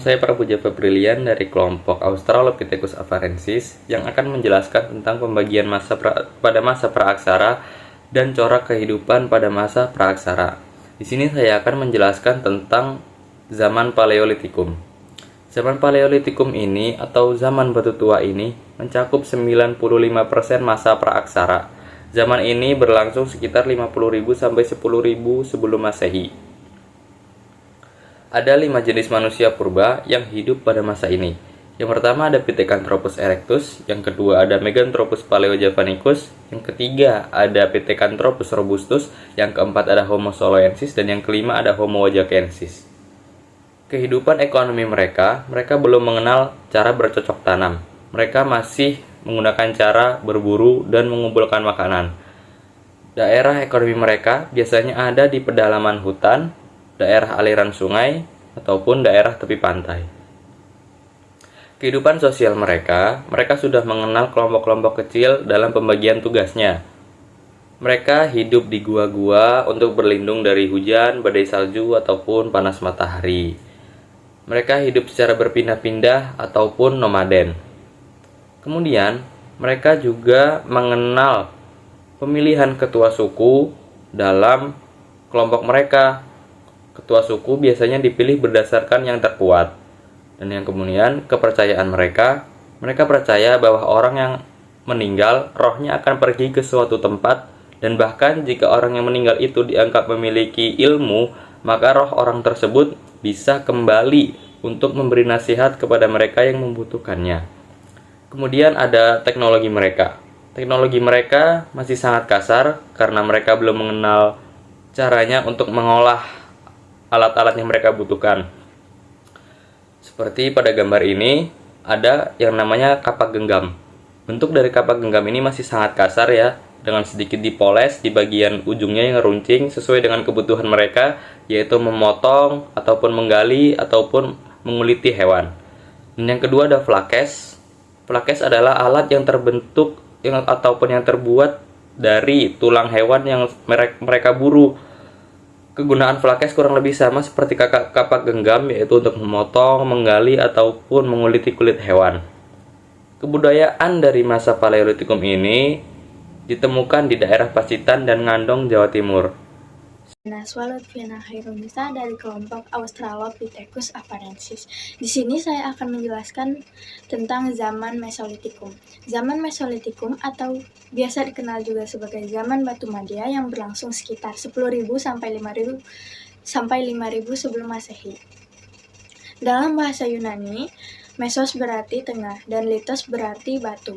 Saya Prabu Java Brilian dari kelompok Australopithecus afarensis yang akan menjelaskan tentang pembagian pada masa praaksara dan corak kehidupan pada masa praaksara. Di sini saya akan menjelaskan tentang zaman Paleolitikum. Zaman Paleolitikum ini atau zaman batu tua ini mencakup 95% masa praaksara. Zaman ini berlangsung sekitar 50.000 sampai 10.000 sebelum Masehi. Ada 5 jenis manusia purba yang hidup pada masa ini. Yang pertama ada Pithecanthropus erectus, yang kedua ada Meganthropus paleojavanicus, yang ketiga ada Pithecanthropus robustus, yang keempat ada Homo soloensis, dan yang kelima ada Homo wajakensis. Kehidupan ekonomi mereka belum mengenal cara bercocok tanam. Mereka masih menggunakan cara berburu dan mengumpulkan makanan. Daerah ekonomi mereka biasanya ada di pedalaman hutan, daerah aliran sungai, ataupun daerah tepi pantai. Kehidupan sosial mereka sudah mengenal kelompok-kelompok kecil dalam pembagian tugasnya. Mereka hidup di gua-gua untuk berlindung dari hujan, badai salju, ataupun panas matahari. Mereka hidup secara berpindah-pindah ataupun nomaden. Kemudian, mereka juga mengenal pemilihan ketua suku dalam kelompok mereka. Ketua suku biasanya dipilih berdasarkan yang terkuat. Dan yang kemudian kepercayaan mereka percaya bahwa orang yang meninggal rohnya akan pergi ke suatu tempat, dan bahkan jika orang yang meninggal itu dianggap memiliki ilmu, maka roh orang tersebut bisa kembali untuk memberi nasihat kepada mereka yang membutuhkannya. Kemudian ada teknologi mereka. Teknologi mereka masih sangat kasar karena mereka belum mengenal caranya untuk mengolah alat-alat yang mereka butuhkan. Seperti pada gambar ini, ada yang namanya kapak genggam. Bentuk dari kapak genggam ini masih sangat kasar ya, dengan sedikit dipoles di bagian ujungnya yang runcing sesuai dengan kebutuhan mereka, yaitu memotong ataupun menggali ataupun menguliti hewan. Dan yang kedua ada flakes. Flakes adalah alat yang terbentuk ataupun yang terbuat dari tulang hewan yang mereka buru. Kegunaan flakes kurang lebih sama seperti kapak genggam, yaitu untuk memotong, menggali, ataupun menguliti kulit hewan. Kebudayaan dari masa Paleolitikum ini ditemukan di daerah Pacitan dan Ngandong, Jawa Timur. Naswa Lutfiana Khairunisa dari kelompok Australopithecus afarensis. Di sini saya akan menjelaskan tentang zaman Mesolitikum. Zaman Mesolitikum atau biasa dikenal juga sebagai zaman Batu Madia yang berlangsung sekitar 10.000 sampai 5.000 sebelum Masehi. Dalam bahasa Yunani, Mesos berarti tengah dan Litos berarti batu,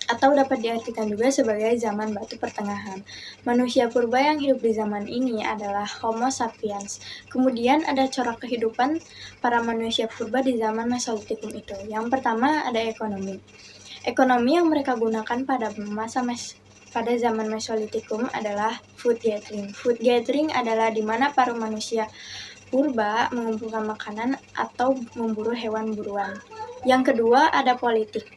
atau dapat diartikan juga sebagai zaman batu pertengahan. Manusia purba yang hidup di zaman ini adalah Homo sapiens. Kemudian ada corak kehidupan para manusia purba di zaman Mesolitikum itu. Yang pertama ada ekonomi. Ekonomi yang mereka gunakan pada zaman Mesolitikum adalah food gathering. Food gathering adalah di mana para manusia purba mengumpulkan makanan atau memburu hewan buruan. Yang kedua ada politik.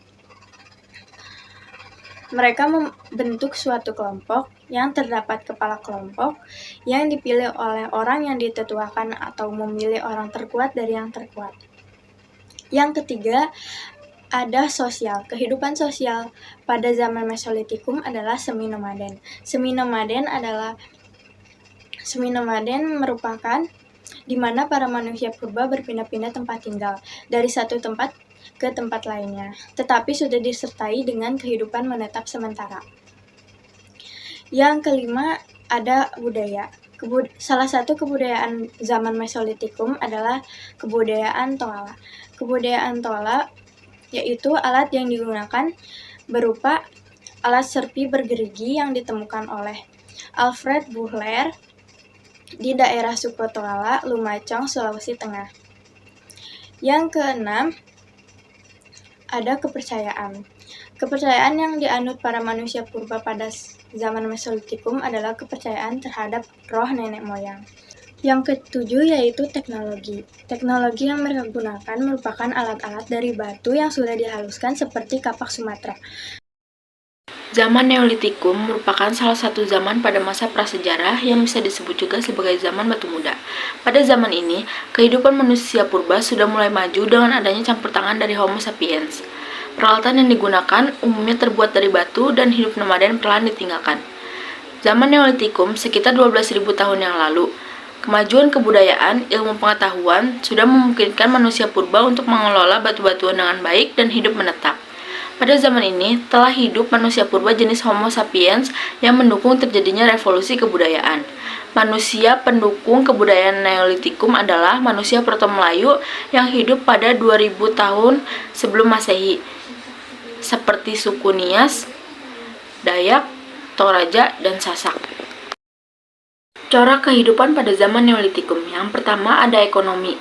Mereka membentuk suatu kelompok yang terdapat kepala kelompok yang dipilih oleh orang yang ditetuakan atau memilih orang terkuat dari yang terkuat. Yang ketiga, ada sosial. Kehidupan sosial pada zaman Mesolitikum adalah semi-nomaden. Semi-nomaden merupakan di mana para manusia purba berpindah-pindah tempat tinggal dari satu tempat ke tempat lainnya, tetapi sudah disertai dengan kehidupan menetap sementara. Yang kelima ada budaya. Salah satu kebudayaan zaman Mesolitikum adalah kebudayaan Toala. Kebudayaan Toala yaitu alat yang digunakan berupa alat serpi bergerigi yang ditemukan oleh Alfred Buchler di daerah Suko Toala, Lumajang, Sulawesi Tengah. Yang keenam ada kepercayaan. Kepercayaan yang dianut para manusia purba pada zaman Mesolitikum adalah kepercayaan terhadap roh nenek moyang. Yang ketujuh yaitu teknologi. Teknologi yang mereka gunakan merupakan alat-alat dari batu yang sudah dihaluskan seperti kapak Sumatera. Zaman Neolitikum merupakan salah satu zaman pada masa prasejarah yang bisa disebut juga sebagai zaman batu muda. Pada zaman ini, kehidupan manusia purba sudah mulai maju dengan adanya campur tangan dari Homo sapiens. Peralatan yang digunakan umumnya terbuat dari batu dan hidup nomaden perlahan ditinggalkan. Zaman Neolitikum sekitar 12.000 tahun yang lalu, kemajuan kebudayaan, ilmu pengetahuan sudah memungkinkan manusia purba untuk mengelola batu-batuan dengan baik dan hidup menetap. Pada zaman ini, telah hidup manusia purba jenis Homo sapiens yang mendukung terjadinya revolusi kebudayaan. Manusia pendukung kebudayaan Neolitikum adalah manusia Proto-Melayu yang hidup pada 2000 tahun sebelum Masehi, seperti suku Nias, Dayak, Toraja, dan Sasak. Corak kehidupan pada zaman Neolitikum. Yang pertama ada ekonomi.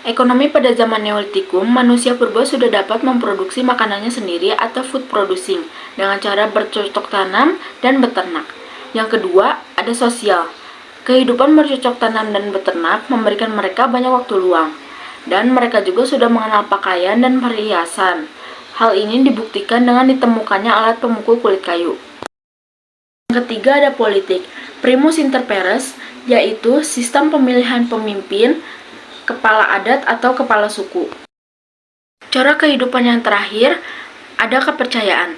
Ekonomi pada zaman Neolitikum, manusia purba sudah dapat memproduksi makanannya sendiri atau food producing dengan cara bercocok tanam dan beternak. Yang kedua, ada sosial. Kehidupan bercocok tanam dan beternak memberikan mereka banyak waktu luang, dan mereka juga sudah mengenal pakaian dan perhiasan. Hal ini dibuktikan dengan ditemukannya alat pemukul kulit kayu. Yang ketiga ada politik. Primus inter pares, yaitu sistem pemilihan pemimpin, kepala adat atau kepala suku. Corak kehidupan yang terakhir ada kepercayaan.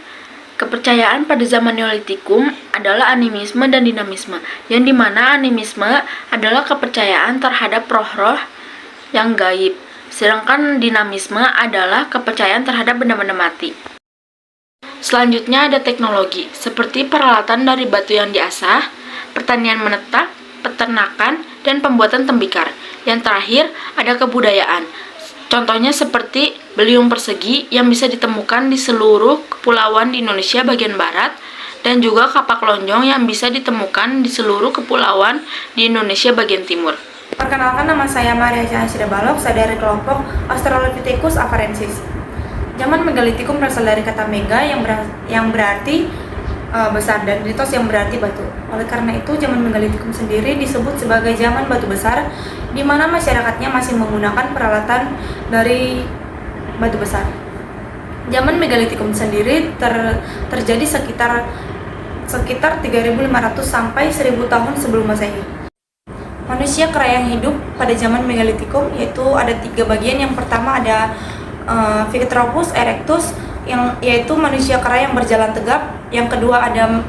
Kepercayaan pada zaman Neolitikum adalah animisme dan dinamisme, yang dimana animisme adalah kepercayaan terhadap roh-roh yang gaib, sedangkan dinamisme adalah kepercayaan terhadap benda-benda mati. Selanjutnya ada teknologi, seperti peralatan dari batu yang diasah, pertanian menetap, peternakan, dan pembuatan tembikar. Yang terakhir, ada kebudayaan. Contohnya seperti beliung persegi yang bisa ditemukan di seluruh kepulauan di Indonesia bagian barat, dan juga kapak lonjong yang bisa ditemukan di seluruh kepulauan di Indonesia bagian timur. Perkenalkan, nama saya Maria Cahasida Balok, saya dari kelompok Australopithecus afarensis. Zaman Megalitikum berasal dari kata mega yang berarti besar dan litos yang berarti batu. Oleh karena itu, zaman Megalitikum sendiri disebut sebagai zaman batu besar, di mana masyarakatnya masih menggunakan peralatan dari batu besar. Zaman Megalitikum sendiri terjadi sekitar 3.500 sampai 1.000 tahun sebelum Masehi. Manusia kera yang hidup pada zaman Megalitikum yaitu ada 3 bagian. Yang pertama ada Pithecanthropus erectus, yaitu manusia kera yang berjalan tegap. Yang kedua ada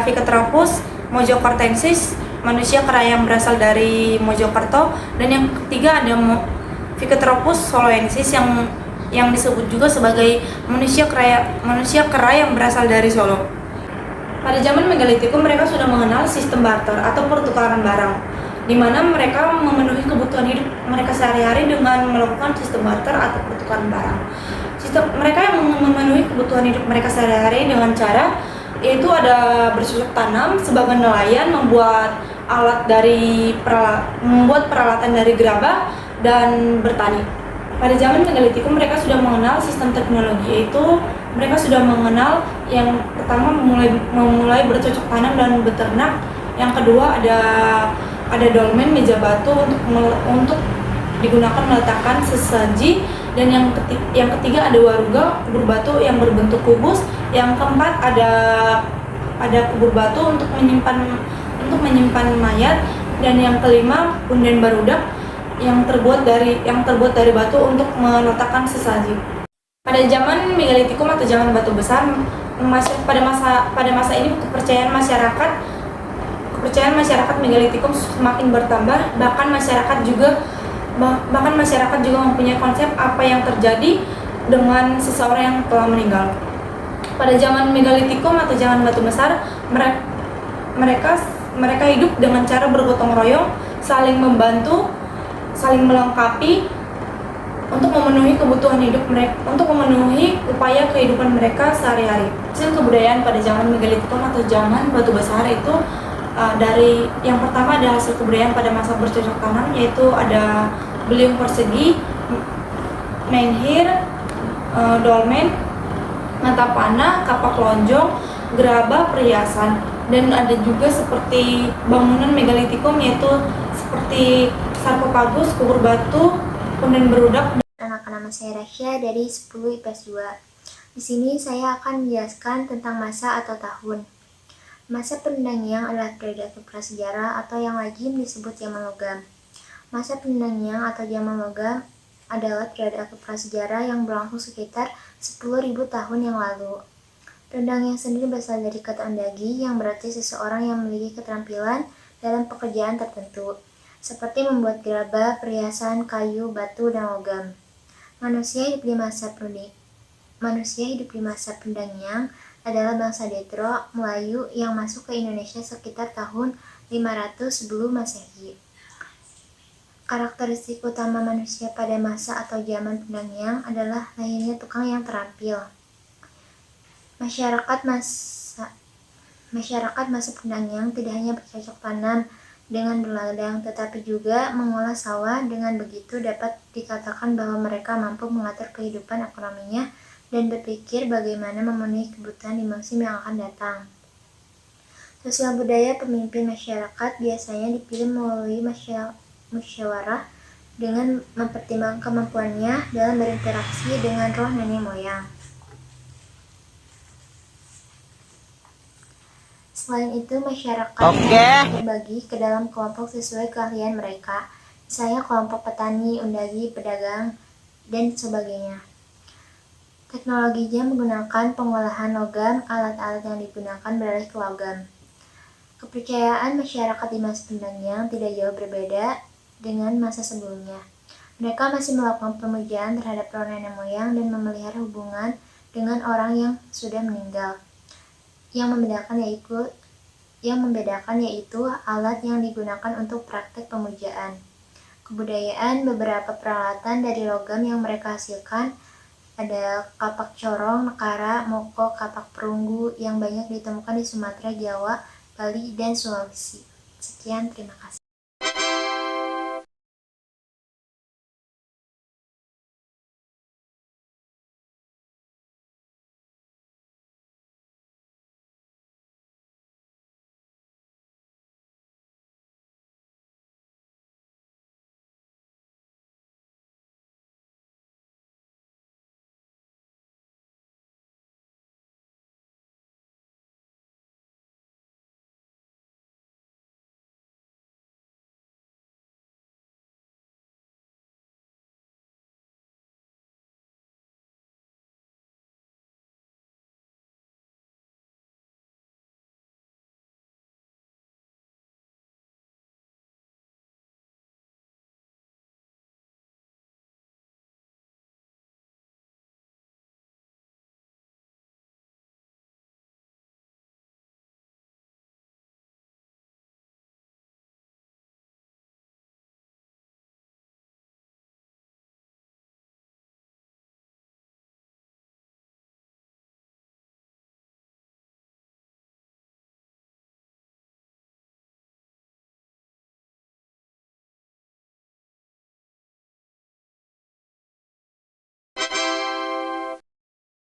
Pithecanthropus mojocortensis, manusia kera yang berasal dari Mojokerto, dan yang ketiga ada Pithecanthropus soloensis yang disebut juga sebagai manusia kera yang berasal dari Solo. Pada zaman Megalitikum mereka sudah mengenal sistem barter atau pertukaran barang, di mana mereka memenuhi kebutuhan hidup mereka sehari-hari dengan melakukan sistem barter atau pertukaran barang. Mereka yang memenuhi kebutuhan hidup mereka sehari-hari dengan cara yaitu ada bercocok tanam, sebagai nelayan membuat peralatan dari gerabah dan bertani. Pada zaman Megalitikum mereka sudah mengenal sistem teknologi, yaitu mereka sudah mengenal yang pertama memulai bercocok tanam dan beternak. Yang kedua ada dolmen, meja batu untuk digunakan meletakkan sesaji, dan yang ketiga ada waruga, kubur batu yang berbentuk kubus. Yang keempat ada kubur batu untuk menyimpan mayat, dan yang kelima punden barudak yang terbuat dari batu untuk meletakkan sesaji. Pada zaman Megalitikum atau zaman batu besar, pada masa ini kepercayaan masyarakat Megalitikum semakin bertambah, bahkan masyarakat juga mempunyai konsep apa yang terjadi dengan seseorang yang telah meninggal. Pada zaman Megalitikum atau zaman batu besar, mereka hidup dengan cara bergotong royong, saling membantu, saling melengkapi untuk memenuhi kebutuhan hidup mereka, untuk memenuhi upaya kehidupan mereka sehari-hari. Hasil kebudayaan pada zaman Megalitikum atau zaman batu besar itu dari yang pertama ada hasil kebudayaan pada masa bercocok tanam, yaitu ada beliung persegi, menhir, dolmen, mata panah, kapak lonjong, gerabah, perhiasan, dan ada juga seperti bangunan Megalitikum yaitu seperti sarkofagus, kubur batu, punden berudak. Nama saya Rasya dari 10 IPS 2. Di sini saya akan menjelaskan tentang masa atau tahun. Masa Penendangyang adalah periode prasejarah atau yang lazim disebut zaman logam. Masa Penendangyang atau zaman logam adalah periode prasejarah yang berlangsung sekitar 10.000 tahun yang lalu. Penendangyang sendiri berasal dari kata undagi yang berarti seseorang yang memiliki keterampilan dalam pekerjaan tertentu, seperti membuat gerabah, perhiasan, kayu, batu, dan logam. Manusia hidup di masa Penendangyang adalah bangsa Detro Melayu yang masuk ke Indonesia sekitar tahun 500 sebelum Masehi. Karakteristik utama manusia pada masa atau zaman Penendangyang adalah lahirnya tukang yang terampil. Masyarakat masa Penendangyang tidak hanya bercocok tanam dengan berladang, tetapi juga mengolah sawah. Dengan begitu dapat dikatakan bahwa mereka mampu mengatur kehidupan ekonominya dan berpikir bagaimana memenuhi kebutuhan di musim yang akan datang. Sosial budaya pemimpin masyarakat biasanya dipilih melalui musyawarah dengan mempertimbangkan kemampuannya dalam berinteraksi dengan roh nenek moyang. Selain itu, masyarakat terbagi ke dalam kelompok sesuai keahlian mereka, misalnya kelompok petani, undagi, pedagang, dan sebagainya. Teknologinya menggunakan pengolahan logam, alat-alat yang digunakan beralih ke logam. Kepercayaan masyarakat di masa Penendangyang tidak jauh berbeda dengan masa sebelumnya. Mereka masih melakukan pemujaan terhadap roh nenek moyang dan memelihara hubungan dengan orang yang sudah meninggal. Yang membedakan yaitu alat yang digunakan untuk praktek pemujaan. Kebudayaan beberapa peralatan dari logam yang mereka hasilkan ada kapak corong, nekara, moko, kapak perunggu yang banyak ditemukan di Sumatera, Jawa, Bali, dan Sulawesi. Sekian, terima kasih.